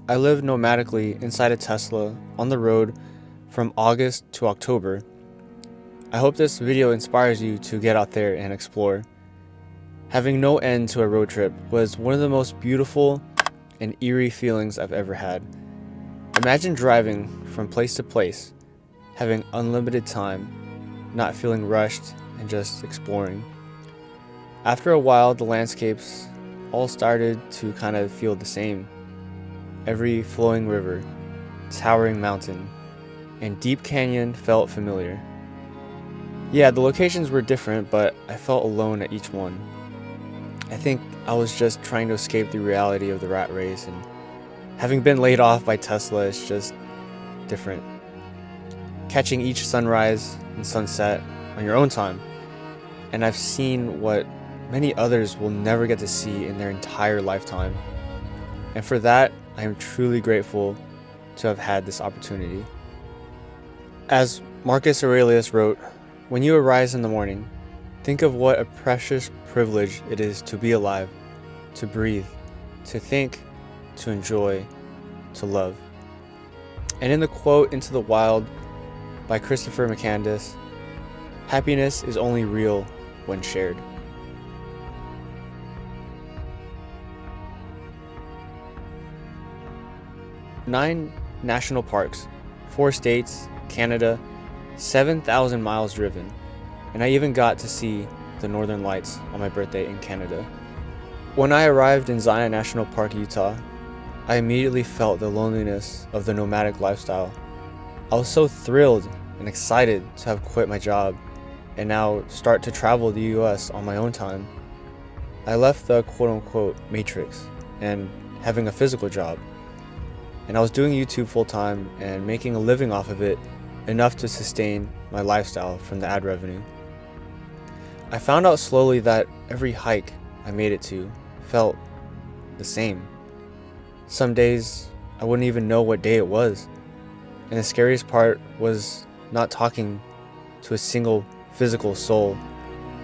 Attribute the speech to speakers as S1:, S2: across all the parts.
S1: I lived nomadically inside a Tesla on the road from August to October. I hope this video inspires you to get out there and explore. Having no end to a road trip was one of the most beautiful and eerie feelings I've ever had. Imagine driving from place to place, having unlimited time, not feeling rushed, and just exploring. After a while, the landscapes all started to kind of feel the same. Every flowing river, towering mountain, and deep canyon felt familiar. Yeah, the locations were different, but I felt alone at each one. I think I was just trying to escape the reality of the rat race, and having been laid off by Tesla is just different. Catching each sunrise and sunset on your own time, and I've seen what many others will never get to see in their entire lifetime. And for that, I am truly grateful to have had this opportunity. As Marcus Aurelius wrote, "When you arise in the morning, think of what a precious privilege it is to be alive, to breathe, to think, to enjoy, to love." And in the quote "Into the Wild" by Christopher McCandless, happiness is only real when shared. Nine national parks, 4 states, Canada, 7,000 miles driven, and I even got to see the Northern Lights on my birthday in Canada. When I arrived in Zion National Park, Utah, I immediately felt the loneliness of the nomadic lifestyle. I was so thrilled and excited to have quit my job and now start to travel the US on my own time. I left the quote-unquote matrix and having a physical job, and I was doing YouTube full-time and making a living off of it, enough to sustain my lifestyle from the ad revenue. I found out slowly that every hike I made it to felt the same. Some days I wouldn't even know what day it was, and the scariest part was not talking to a single physical soul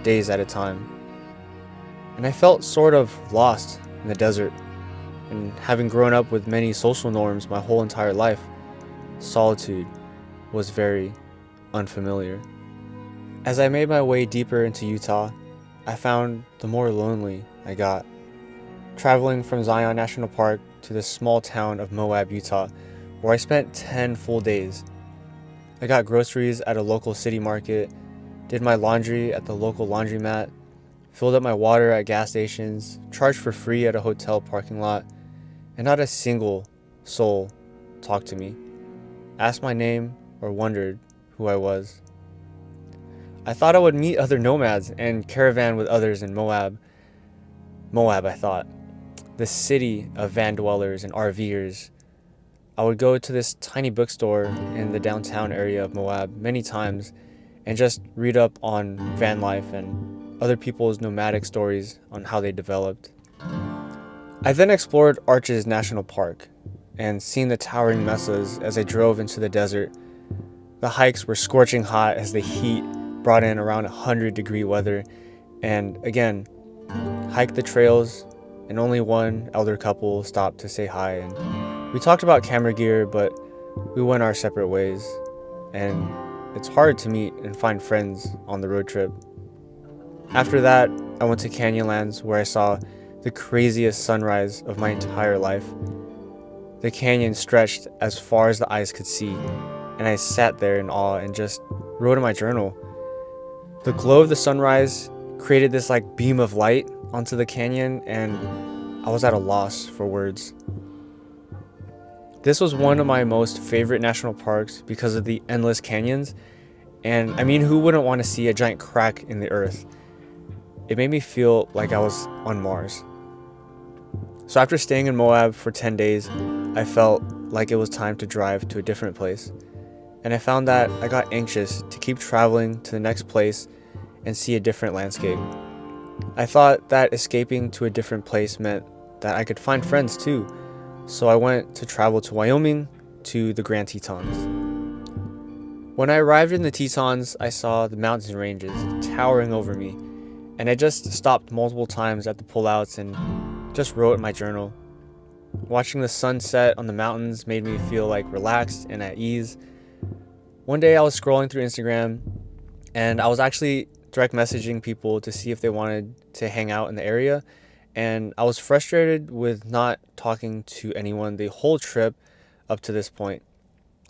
S1: days at a time. And I felt sort of lost in the desert, and having grown up with many social norms my whole entire life, solitude was very unfamiliar. As I made my way deeper into Utah, I found the more lonely I got. Traveling from Zion National Park to the small town of Moab, Utah, where I spent 10 full days. I got groceries at a local city market, did my laundry at the local laundromat, filled up my water at gas stations, charged for free at a hotel parking lot, and not a single soul talked to me, asked my name, or wondered who I was. I thought I would meet other nomads and caravan with others in Moab. Moab, I thought. The city of van dwellers and RVers. I would go to this tiny bookstore in the downtown area of Moab many times and just read up on van life and other people's nomadic stories on how they developed. I then explored Arches National Park and seen the towering mesas as I drove into the desert. The hikes were scorching hot as the heat brought in around 100-degree weather, and again, hiked the trails, and only one elder couple stopped to say hi, and we talked about camera gear, but we went our separate ways, and it's hard to meet and find friends on the road trip. After that, I went to Canyonlands, where I saw the craziest sunrise of my entire life. The canyon stretched as far as the eyes could see, and I sat there in awe and just wrote in my journal. The glow of the sunrise created this beam of light onto the canyon, and I was at a loss for words. This was one of my most favorite national parks because of the endless canyons, and I mean, who wouldn't want to see a giant crack in the earth? It made me feel like I was on Mars. So after staying in Moab for 10 days, I felt like it was time to drive to a different place. And I found that I got anxious to keep traveling to the next place and see a different landscape. I thought that escaping to a different place meant that I could find friends too. So I went to travel to Wyoming, to the Grand Tetons. When I arrived in the Tetons, I saw the mountain ranges towering over me, and I just stopped multiple times at the pullouts and just wrote in my journal. Watching the sunset on the mountains made me feel like relaxed and at ease. One day I was scrolling through Instagram and I was actually direct messaging people to see if they wanted to hang out in the area. And I was frustrated with not talking to anyone the whole trip up to this point.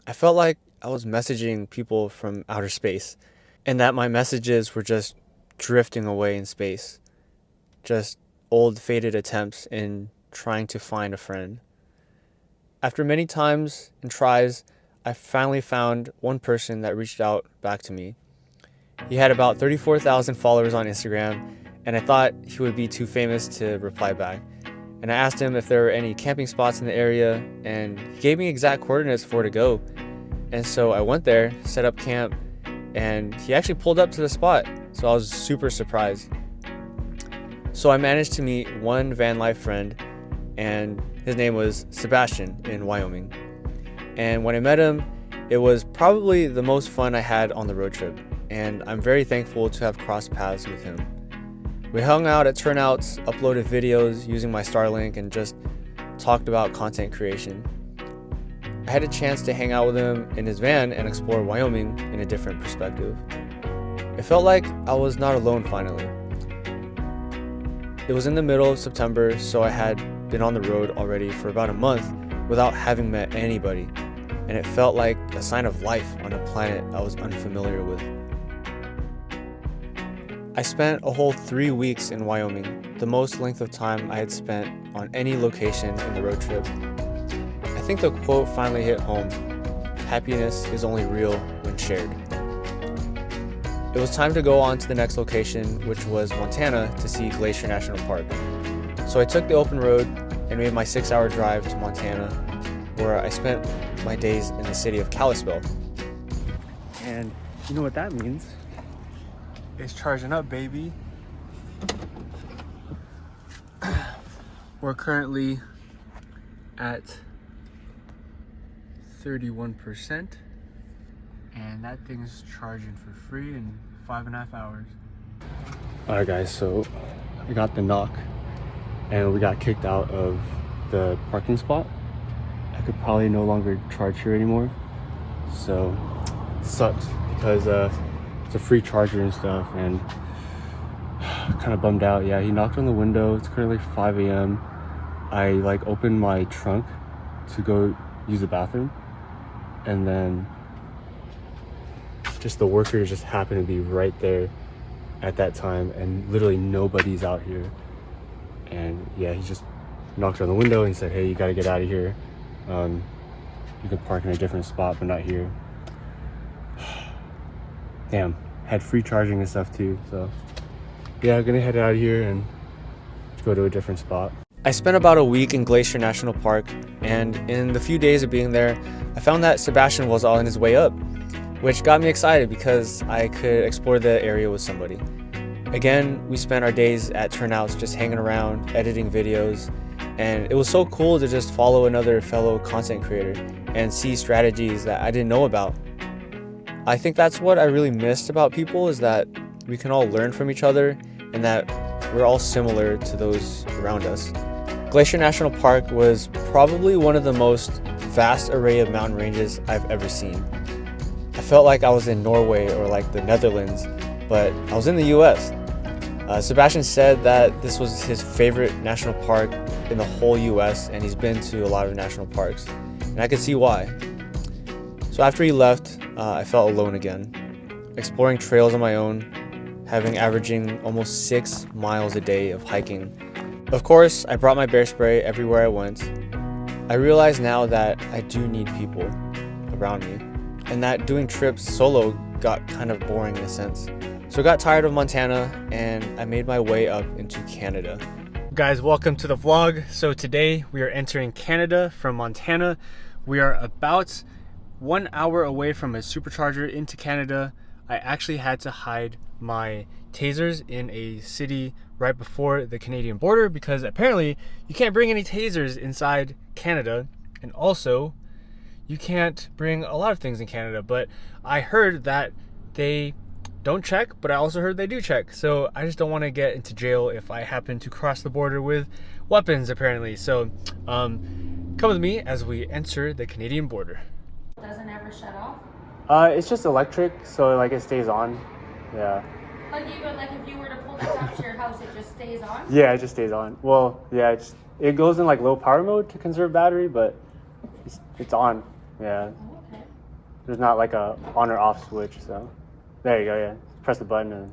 S1: I felt like I was messaging people from outer space and that my messages were just drifting away in space. Just old faded attempts in trying to find a friend. After many times and tries, I finally found one person that reached out back to me. He had about 34,000 followers on Instagram, and I thought he would be too famous to reply back. And I asked him if there were any camping spots in the area, and he gave me exact coordinates for where to go. And so I went there, set up camp, and he actually pulled up to the spot, so I was super surprised. So I managed to meet one van life friend, and his name was Sebastian in Wyoming. And when I met him, it was probably the most fun I had on the road trip, and I'm very thankful to have crossed paths with him. We hung out at turnouts, uploaded videos using my Starlink, and just talked about content creation. I had a chance to hang out with him in his van and explore Wyoming in a different perspective. It felt like I was not alone finally. It was in the middle of September, so I had been on the road already for about a month without having met anybody, and it felt like a sign of life on a planet I was unfamiliar with. I spent a whole 3 weeks in Wyoming, the most length of time I had spent on any location in the road trip. I think the quote finally hit home: happiness is only real when shared. It was time to go on to the next location, which was Montana, to see Glacier National Park. So I took the open road and made my 6-hour drive to Montana, where I spent my days in the city of Kalispell. And you know what that means? It's charging up, baby. We're currently at 31%, and that thing's charging for free in 5.5 hours. Alright guys, so we got the knock and we got kicked out of the parking spot. I could probably no longer charge here anymore, so sucks because it's a free charger and stuff, and kind of bummed out. Yeah, he knocked on the window. It's currently 5 a.m. I opened my trunk to go use the bathroom, and then just the workers just happened to be right there at that time, and literally nobody's out here. And yeah, he just knocked on the window and said, hey, you gotta get out of here. You can park in a different spot, but not here. Damn, had free charging and stuff too, so yeah, I'm gonna head out of here and go to a different spot. I spent about a week in Glacier National Park, and in the few days of being there, I found that Sebastian was on his way up, which got me excited because I could explore the area with somebody. Again, we spent our days at turnouts just hanging around, editing videos, and it was so cool to just follow another fellow content creator and see strategies that I didn't know about. I think that's what I really missed about people, is that we can all learn from each other and that we're all similar to those around us. Glacier National Park was probably one of the most vast array of mountain ranges I've ever seen. I felt like I was in Norway or like the Netherlands, but I was in the US. Sebastian said that this was his favorite national park in the whole US, and he's been to a lot of national parks, and I could see why. So after he left, I felt alone again, exploring trails on my own, averaging almost 6 miles a day of hiking. Of course, I brought my bear spray everywhere I went. I realize now that I do need people around me, and that doing trips solo got kind of boring in a sense. So I got tired of Montana, and I made my way up into Canada. Guys, welcome to the vlog. So today we are entering Canada from Montana. We are about 1 hour away from a supercharger into Canada. I actually had to hide my tasers in a city right before the Canadian border because apparently you can't bring any tasers inside Canada, and also you can't bring a lot of things in Canada, but I heard that they don't check, but I also heard they do check. So I just don't want to get into jail if I happen to cross the border with weapons apparently. So come with me as we enter the Canadian border.
S2: Doesn't ever shut off?
S1: It's just electric, so like it stays on. Yeah.
S2: Like even like if you were to pull this up to your house, it just stays on?
S1: Yeah, it just stays on. Well, yeah, it goes in like low power mode to conserve battery, but it's on. Yeah.
S2: Oh, okay.
S1: There's not like a on or off switch, so there you go. Yeah, press the button and.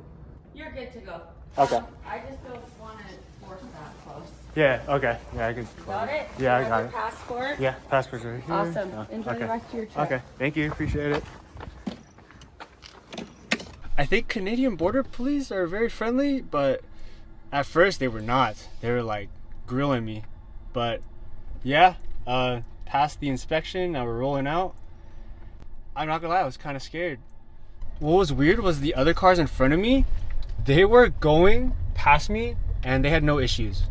S2: You're good to go.
S1: Okay.
S2: I just don't want to force that close.
S1: Yeah. Okay. Yeah, I can.
S2: Got it?
S1: Yeah, I
S2: You have
S1: got
S2: your
S1: it.
S2: passport?
S1: Yeah, passport's right here.
S2: Awesome.
S1: Oh,
S2: Enjoy
S1: okay.
S2: the rest of your trip.
S1: Okay. Thank you. Appreciate it. I think Canadian border police are very friendly, but at first they were not. They were like grilling me. But yeah, passed the inspection. Now we're rolling out. I'm not gonna lie, I was kind of scared. What was weird was the other cars in front of me, they were going past me and they had no issues.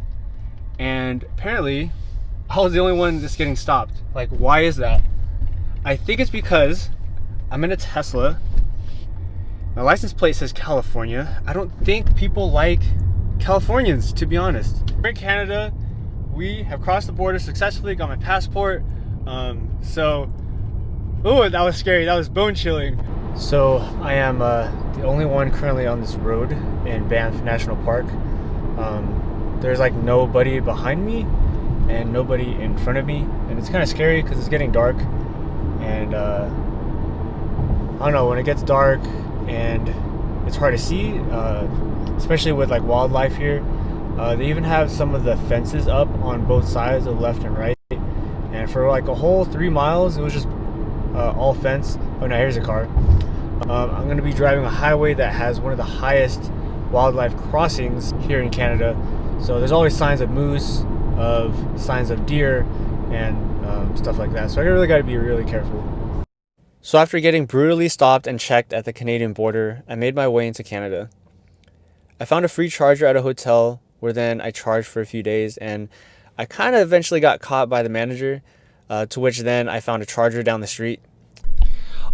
S1: And apparently, I was the only one that's getting stopped. Like, why is that? I think it's because I'm in a Tesla. My license plate says California. I don't think people like Californians, to be honest. We're in Canada. We have crossed the border successfully, got my passport. Oh, that was scary. That was bone chilling. So I am the only one currently on this road in Banff National Park. There's like nobody behind me and nobody in front of me. And it's kind of scary because it's getting dark. And I don't know, when it gets dark and it's hard to see, especially with like wildlife here. They even have some of the fences up on both sides, the left and right. And for like a whole 3 miles, it was just all fence. Oh no, here's a car. I'm going to be driving a highway that has one of the highest wildlife crossings here in Canada. So there's always signs of moose, signs of deer, and stuff like that. So I really got to be really careful. So after getting brutally stopped and checked at the Canadian border, I made my way into Canada. I found a free charger at a hotel where then I charged for a few days, and I kind of eventually got caught by the manager, to which then I found a charger down the street.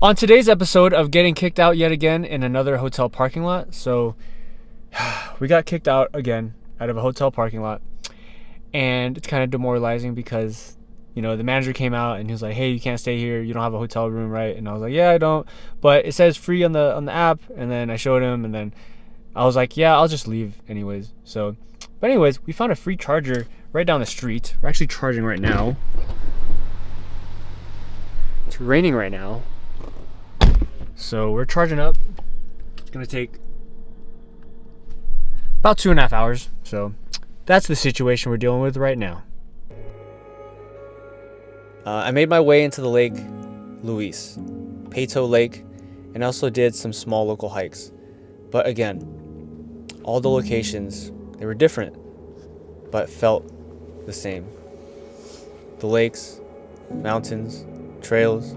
S1: On today's episode of getting kicked out yet again in another hotel parking lot, so we got kicked out again out of a hotel parking lot, and it's kind of demoralizing because, you know, the manager came out and he was like, hey, you can't stay here, you don't have a hotel room, right? And I was like, yeah, I don't, but it says free on the app. And then I showed him, and then I was like, yeah, I'll just leave anyways. So, but anyways, we found a free charger right down the street. We're actually charging right now. It's raining right now, so we're charging up. It's gonna take about 2.5 hours. So that's the situation we're dealing with right now. I made my way into the Lake Louise, Peyto Lake, and also did some small local hikes. But again, all the locations, they were different, but felt the same. The lakes, mountains, trails.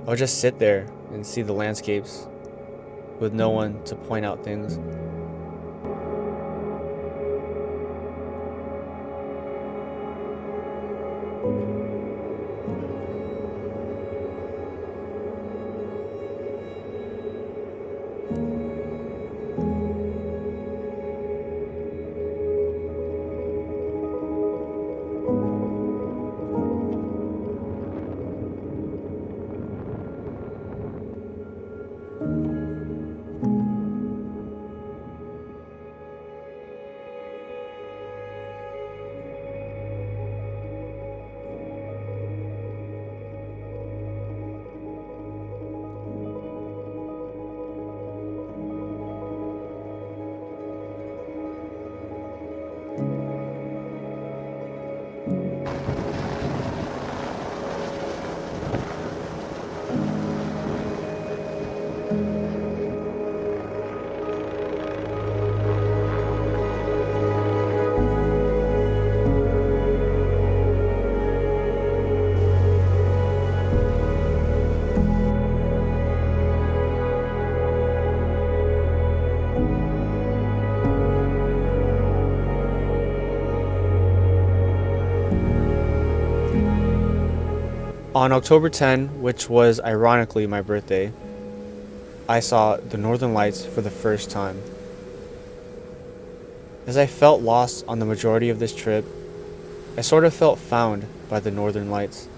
S1: I would just sit there and see the landscapes with no one to point out things. On October 10, which was ironically my birthday, I saw the Northern Lights for the first time. As I felt lost on the majority of this trip, I sort of felt found by the northern lights.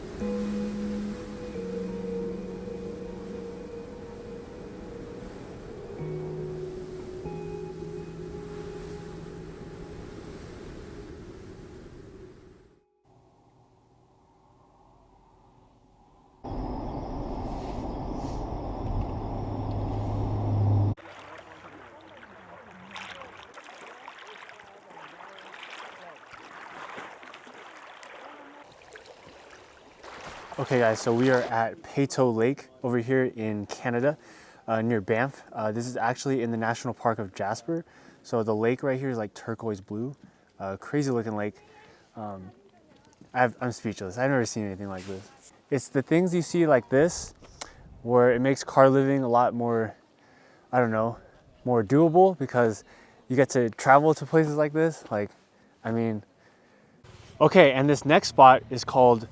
S1: Okay guys, so we are at Peyto Lake over here in Canada, near Banff. This is actually in the National Park of Jasper. So the lake right here is like turquoise blue, crazy looking lake. I'm speechless. I've never seen anything like this. It's the things you see like this, where it makes car living a lot more, I don't know, more doable because you get to travel to places like this. Okay, and this next spot is called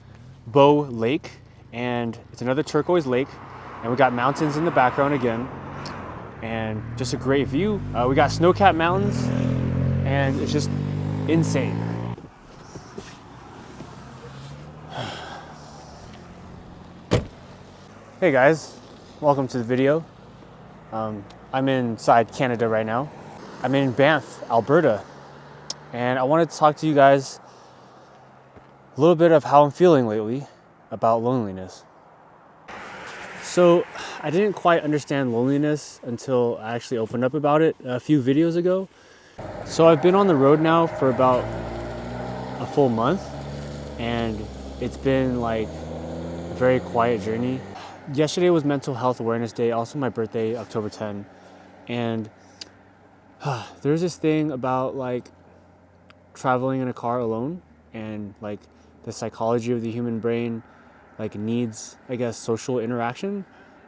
S1: Bow Lake, and it's another turquoise lake, and we got mountains in the background again, and just a great view. We got snow-capped mountains, and it's just insane. Hey guys, welcome to the video. I'm inside Canada right now. I'm in Banff, Alberta, and I wanted to talk to you guys a little bit of how I'm feeling lately about loneliness. So I didn't quite understand loneliness until I actually opened up about it a few videos ago. So I've been on the road now for about a full month, and it's been like a very quiet journey. Yesterday was Mental Health Awareness Day, also my birthday, October 10, and there's this thing about like traveling in a car alone, and like the psychology of the human brain like needs, I guess, social interaction,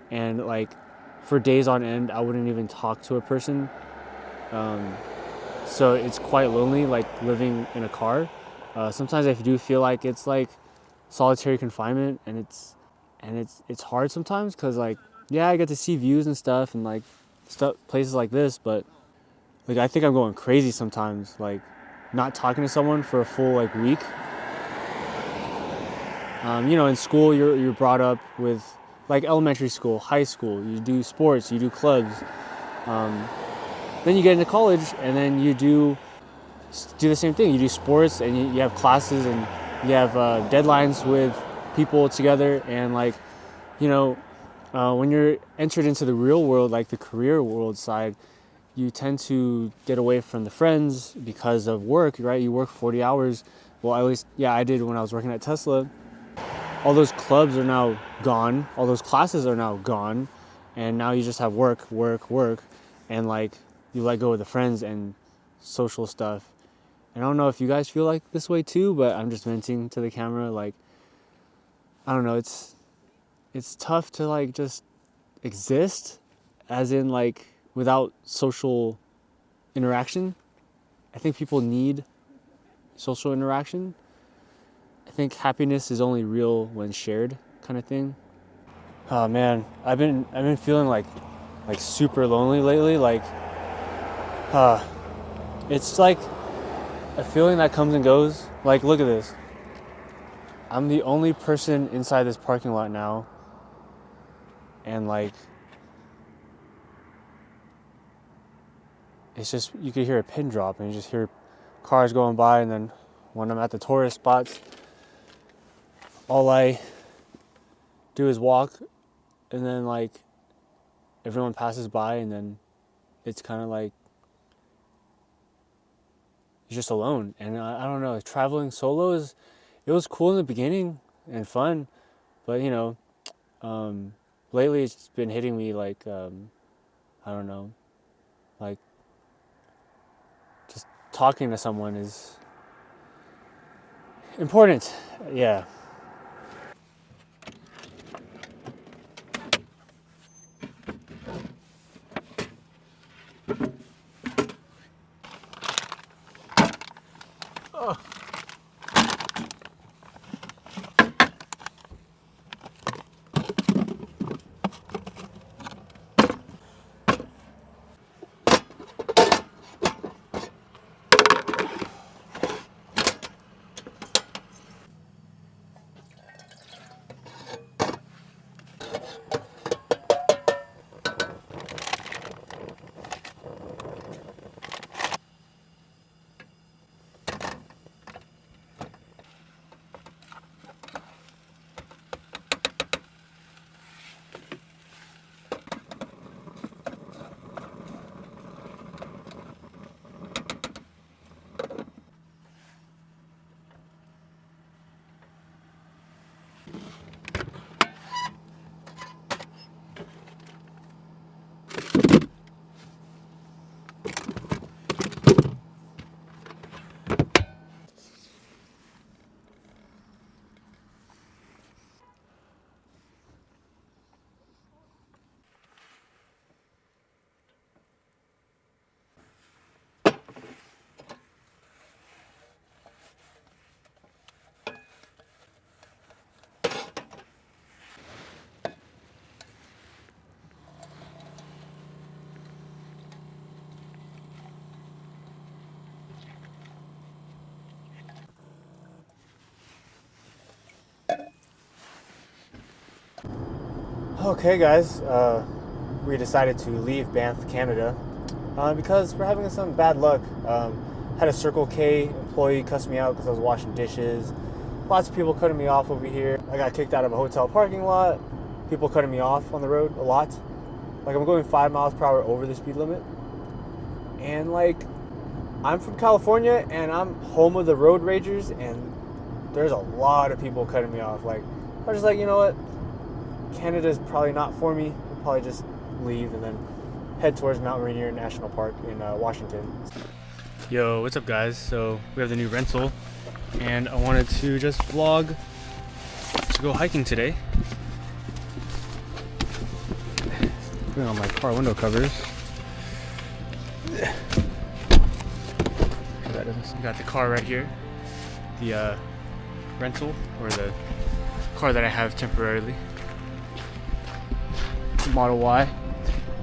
S1: and like for days on end I wouldn't even talk to a person, so it's quite lonely like living in a car. Sometimes I do feel like it's like solitary confinement, and it's hard sometimes because like, yeah, I get to see views and stuff and like stuff, places like this, but like I think I'm going crazy sometimes, like not talking to someone for a full like week. You know, in school you're brought up with like elementary school, high school, you do sports, you do clubs. Then you get into college, and then you do the same thing. You do sports, and you have classes, and you have deadlines with people together. And like, you know, when you're entered into the real world, like the career world side, you tend to get away from the friends because of work, right? You work 40 hours. Well, at least, yeah, I did when I was working at Tesla. All those clubs are now gone. All those classes are now gone. And now you just have work. And like, you let go of the friends and social stuff. And I don't know if you guys feel like this way too, but I'm just venting to the camera. Like, I don't know, it's tough to like just exist, as in like without social interaction. I think people need social interaction. I think happiness is only real when shared, kind of thing. Oh man, I've been feeling like super lonely lately. Like, it's like a feeling that comes and goes. Like, look at this. I'm the only person inside this parking lot now, and like, it's just, you could hear a pin drop, and you just hear cars going by, and then when I'm at the tourist spots, all I do is walk, and then like everyone passes by, and then it's kind of like you're just alone. And I don't know, traveling solo it was cool in the beginning and fun, but you know, lately it's been hitting me like, I don't know, like just talking to someone is important. Yeah. Okay, guys, we decided to leave Banff, Canada, because we're having some bad luck. Had a Circle K employee cuss me out because I was washing dishes. Lots of people cutting me off over here. I got kicked out of a hotel parking lot. People cutting me off on the road a lot. Like, I'm going 5 miles per hour over the speed limit. And like, I'm from California and I'm home of the road ragers, and there's a lot of people cutting me off. Like, I was just like, you know what? Canada's probably not for me. I'll probably just leave and then head towards Mount Rainier National Park in Washington. Yo, what's up, guys? So we have the new rental, and I wanted to just vlog to go hiking today. Putting on my car window covers. Got the car right here. The rental, or the car that I have temporarily. Model Y,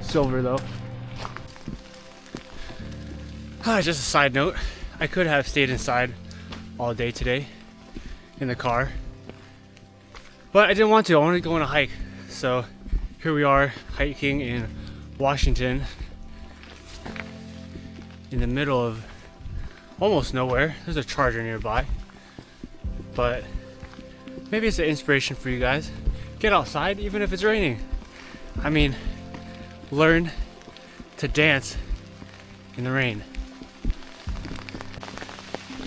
S1: silver though. Just a side note, I could have stayed inside all day today in the car, but I didn't want to. I wanted to go on a hike. So here we are hiking in Washington in the middle of almost nowhere. There's a charger nearby, but maybe it's an inspiration for you guys. Get outside even if it's raining. I mean, learn to dance in the rain.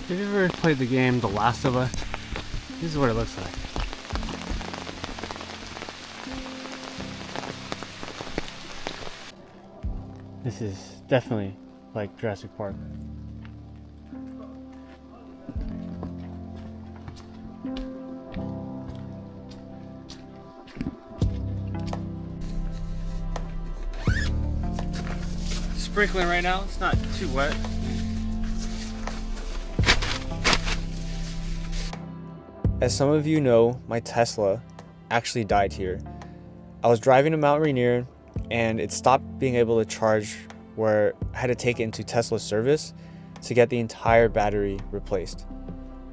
S1: Have you ever played the game The Last of Us? This is what it looks like. This is definitely like Jurassic Park. Sprinkling right now, it's not too wet. As some of you know, my Tesla actually died here. I was driving to Mount Rainier and it stopped being able to charge, where I had to take it into Tesla service to get the entire battery replaced.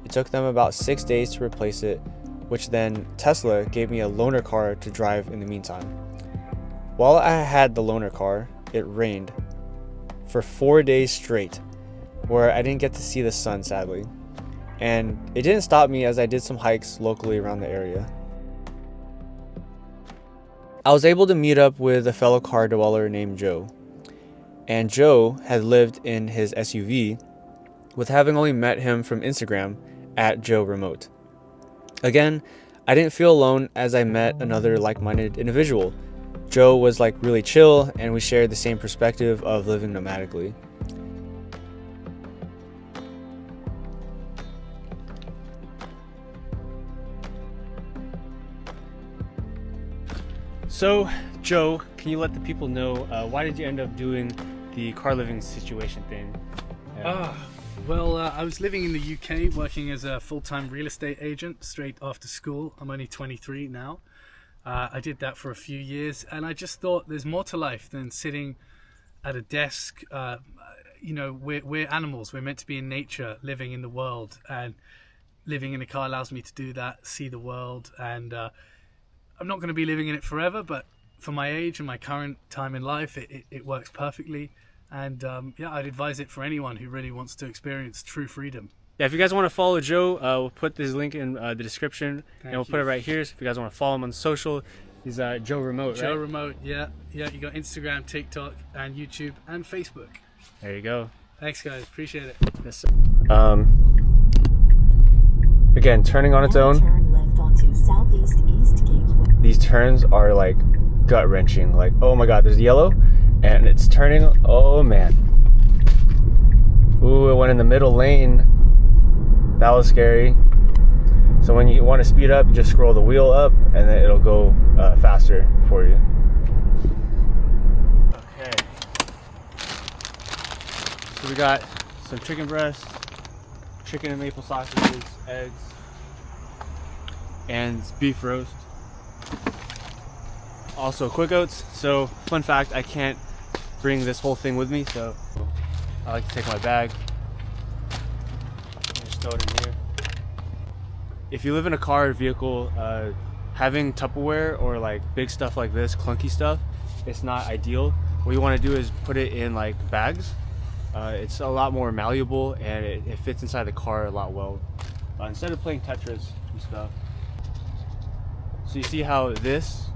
S1: It took them about 6 days to replace it, which then Tesla gave me a loaner car to drive in the meantime. While I had the loaner car, it rained for 4 days straight, where I didn't get to see the sun, sadly. And it didn't stop me, as I did some hikes locally around the area. I was able to meet up with a fellow car dweller named Joe. And Joe had lived in his SUV, with having only met him from Instagram at Joe Remote. Again, I didn't feel alone, as I met another like-minded individual. Joe was like really chill, and we shared the same perspective of living nomadically. So, Joe, can you let the people know why did you end up doing the car living situation thing?
S3: Well, I was living in the UK working as a full-time real estate agent straight after school. I'm only 23 now. I did that for a few years, and I just thought there's more to life than sitting at a desk. You know, we're animals. We're meant to be in nature, living in the world, and living in a car allows me to do that, see the world. And I'm not going to be living in it forever, but for my age and my current time in life, it works perfectly. And yeah, I'd advise it for anyone who really wants to experience true freedom.
S1: Yeah, if you guys want to follow Joe, we'll put this link in the description, and we'll put it right here. So if you guys want to follow him on social, he's Joe Remote, right?
S3: Joe Remote, yeah. You got Instagram, TikTok, and YouTube, and Facebook.
S1: There you go.
S3: Thanks, guys. Appreciate it.
S1: Yes, sir. Again, turning on its own.
S4: Turn left onto Southeast East Gateway.
S1: These turns are like gut wrenching. Like, oh my God, there's yellow, and it's turning. Oh man. Ooh, it went in the middle lane. That was scary. So when you want to speed up, you just scroll the wheel up, and then it'll go faster for you. Okay. So we got some chicken breast, chicken and maple sausages, eggs, and beef roast. Also quick oats. So fun fact, I can't bring this whole thing with me, so I like to take my bag. Just throw it in here. If you live in a car or vehicle, having Tupperware or like big stuff like this, clunky stuff, it's not ideal. What you want to do is put it in like bags. It's a lot more malleable and it fits inside the car a lot well. Instead of playing Tetris and stuff. So you see how this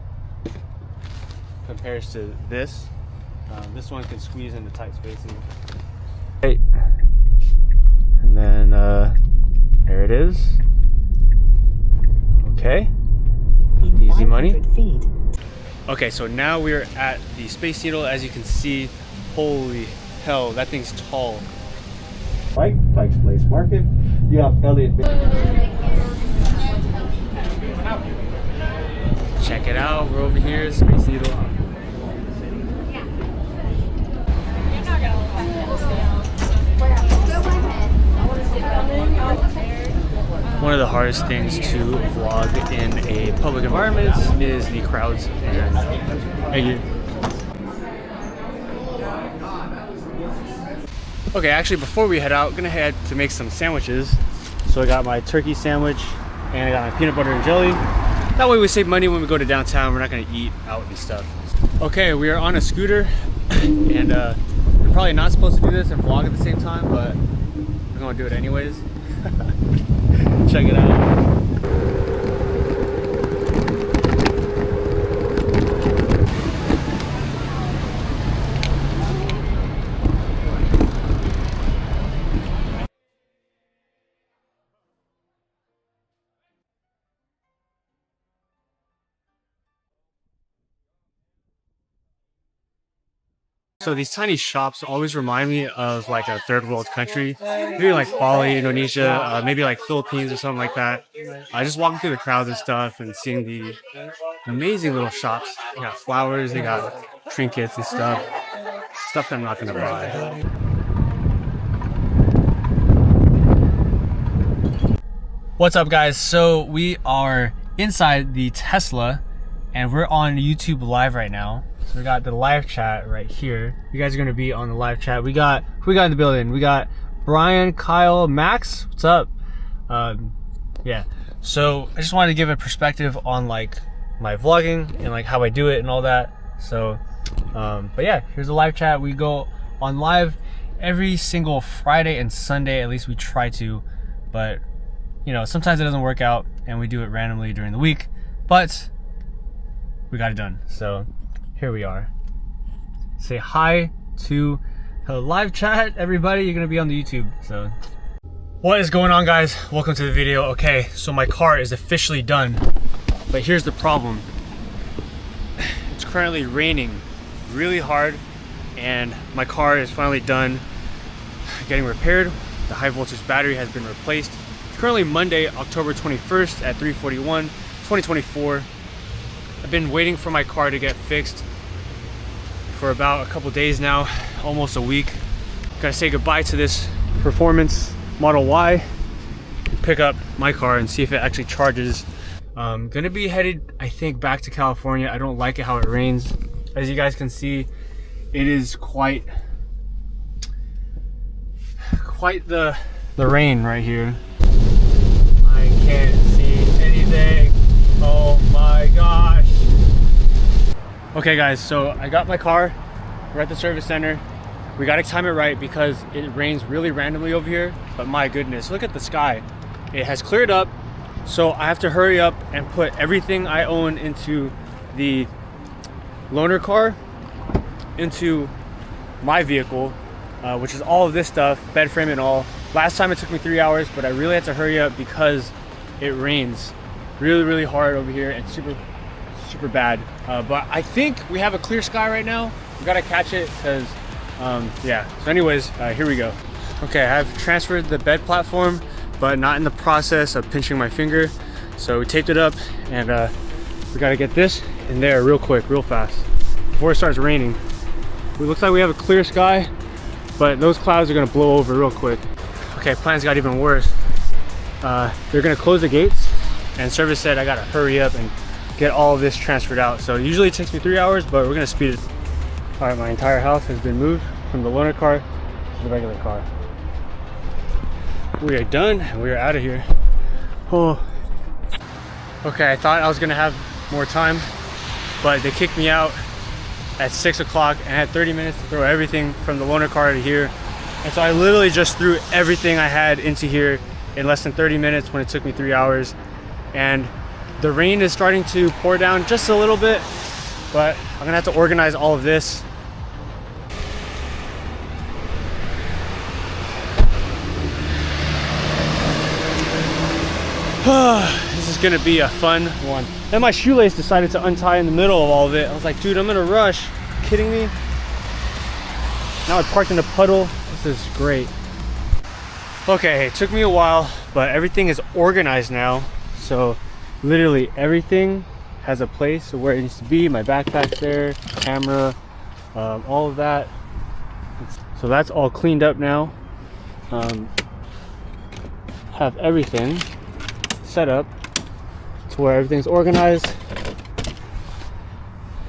S1: compares to this. This one can squeeze into tight spaces. Right. And then there it is. Okay.
S4: In
S1: Easy money.
S4: 500 feet.
S1: Okay, so now we're at the Space Needle. As you can see, holy hell, that thing's tall. Pike's Place Market. You have Elliott. Check it out, we're over here, Space Needle. One of the hardest things to vlog in a public environment is the crowds and Okay, actually before we head out, I'm gonna head to make some sandwiches. So I got my turkey sandwich and I got my peanut butter and jelly. That way we save money when we go to downtown. We're not gonna eat out and stuff. Okay, we are on a scooter and we're probably not supposed to do this and vlog at the same time, but we're gonna do it anyways. Check it out. So these tiny shops always remind me of like a third world country, maybe like Bali, Indonesia, maybe like Philippines or something like that. Just walking through the crowds and stuff and seeing the amazing little shops. They got flowers, they got trinkets and stuff that I'm not gonna buy. What's up guys? So we are inside the Tesla and we're on YouTube Live right now. So we got the live chat right here. You guys are gonna be on the live chat. Who we got in the building? We got Brian, Kyle, Max. What's up? Yeah. So I just wanted to give a perspective on like my vlogging and like how I do it and all that. So, but yeah, here's the live chat. We go on live every single Friday and Sunday. At least we try to, but you know, sometimes it doesn't work out and we do it randomly during the week, but we got it done. So here we are. Say hi to the live chat, everybody. You're gonna be on the YouTube. So what is going on, guys? Welcome to the video. Okay, so my car is officially done, but here's the problem. It's currently raining really hard and my car is finally done getting repaired. The high voltage battery has been replaced. It's currently Monday, October 21st at 3:41, 2024. I've been waiting for my car to get fixed for about a couple days now, almost a week. Gotta say goodbye to this Performance Model Y, pick up my car and see if it actually charges. Gonna be headed, I think, back to California. I don't like it how it rains. As you guys can see, it is quite the rain right here. I can't see anything. Oh my gosh. Okay guys, so I got my car. We're at the service center. We gotta time it right because it rains really randomly over here. But my goodness, look at the sky. It has cleared up, so I have to hurry up and put everything I own into the loaner car, into my vehicle, which is all of this stuff, bed frame and all. Last time it took me 3 hours, but I really had to hurry up because it rains really hard over here and super bad. But I think we have a clear sky right now. We gotta catch it because yeah. So anyways, here we go. Okay, I have transferred the bed platform, but not in the process of pinching my finger. So we taped it up and we gotta get this in there real quick, real fast before it starts raining. It looks like we have a clear sky, but those clouds are gonna blow over real quick. Okay, plans got even worse. They're gonna close the gates and service said I gotta hurry up and get all of this transferred out. So usually it takes me 3 hours, but we're gonna speed it. All right, my entire house has been moved from the loaner car to the regular car. We are done and we are out of here. Oh. Okay, I thought I was gonna have more time, but they kicked me out at 6 o'clock and I had 30 minutes to throw everything from the loaner car to here. And so I literally just threw everything I had into here in less than 30 minutes when it took me 3 hours. And the rain is starting to pour down just a little bit, but I'm gonna have to organize all of this. This is gonna be a fun one. And my shoelace decided to untie in the middle of all of it. I was like, dude, I'm gonna rush. Are you kidding me? Now it's parked in a puddle. This is great. Okay, it took me a while, but everything is organized now. So literally everything has a place where it needs to be. My backpack's there, camera, all of that. So that's all cleaned up now. Have everything set up to where everything's organized.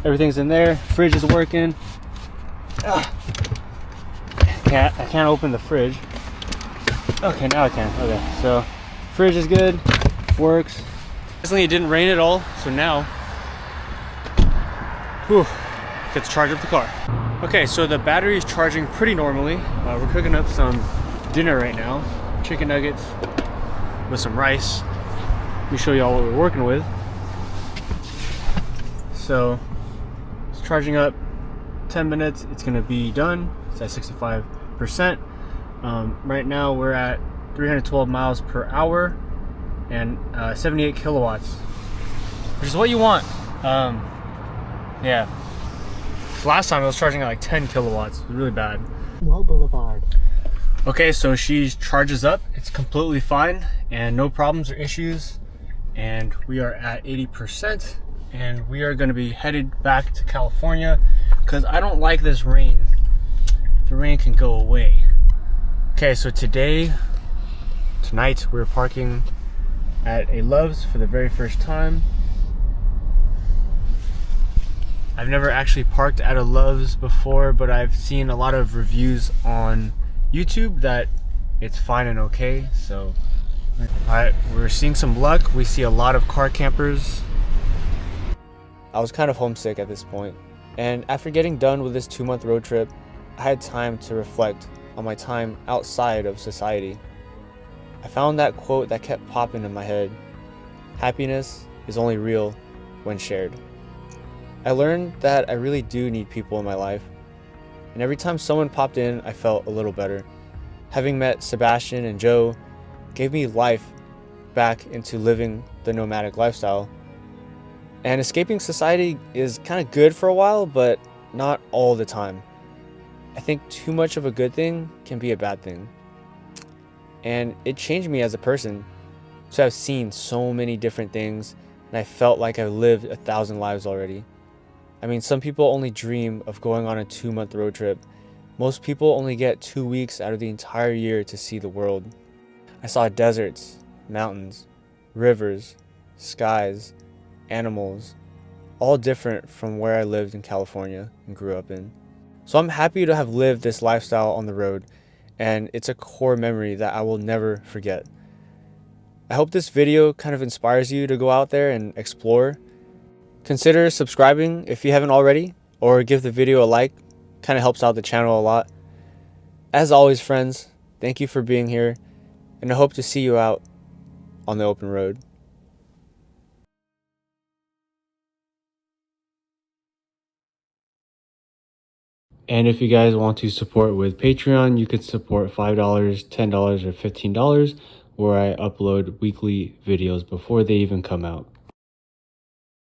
S1: Everything's in there. Fridge is working. I can't open the fridge. Okay, now I can. Okay, so fridge is good, works. Recently it didn't rain at all, so now get to charge up the car. Okay, so the battery is charging pretty normally. We're cooking up some dinner right now. Chicken nuggets with some rice. Let me show you all what we're working with. So it's charging up 10 minutes. It's gonna be done. It's at 65%. Right now we're at 312 miles per hour and 78 kilowatts, which is what you want. Yeah. Last time I was charging at like 10 kilowatts. It was really bad.
S4: Wall Boulevard.
S1: Okay, so she charges up. It's completely fine and no problems or issues. And we are at 80%, and we are going to be headed back to California because I don't like this rain. The rain can go away. Okay, so tonight we're parking at a Love's for the very first time. I've never actually parked at a Love's before, but I've seen a lot of reviews on YouTube that it's fine and okay, so alright, we're seeing some luck. We see a lot of car campers. I was kind of homesick at this point, and after getting done with this 2-month road trip, I had time to reflect on my time outside of society. I found that quote that kept popping in my head: happiness is only real when shared. I learned that I really do need people in my life, and every time someone popped in, I felt a little better. Having met Sebastian and Joe gave me life back into living the nomadic lifestyle. And escaping society is kind of good for a while, but not all the time. I think too much of a good thing can be a bad thing. And it changed me as a person. So I've seen so many different things, and I felt like I've lived 1,000 lives already. I mean, some people only dream of going on a 2-month road trip. Most people only get 2 weeks out of the entire year to see the world. I saw deserts, mountains, rivers, skies, animals, all different from where I lived in California and grew up in. So I'm happy to have lived this lifestyle on the road, and it's a core memory that I will never forget. I hope this video kind of inspires you to go out there and explore. Consider subscribing if you haven't already, or give the video a like. Kind of helps out the channel a lot. As always, friends, thank you for being here, and I hope to see you out on the open road. And if you guys want to support with Patreon, you could support $5, $10, or $15, where I upload weekly videos before they even come out.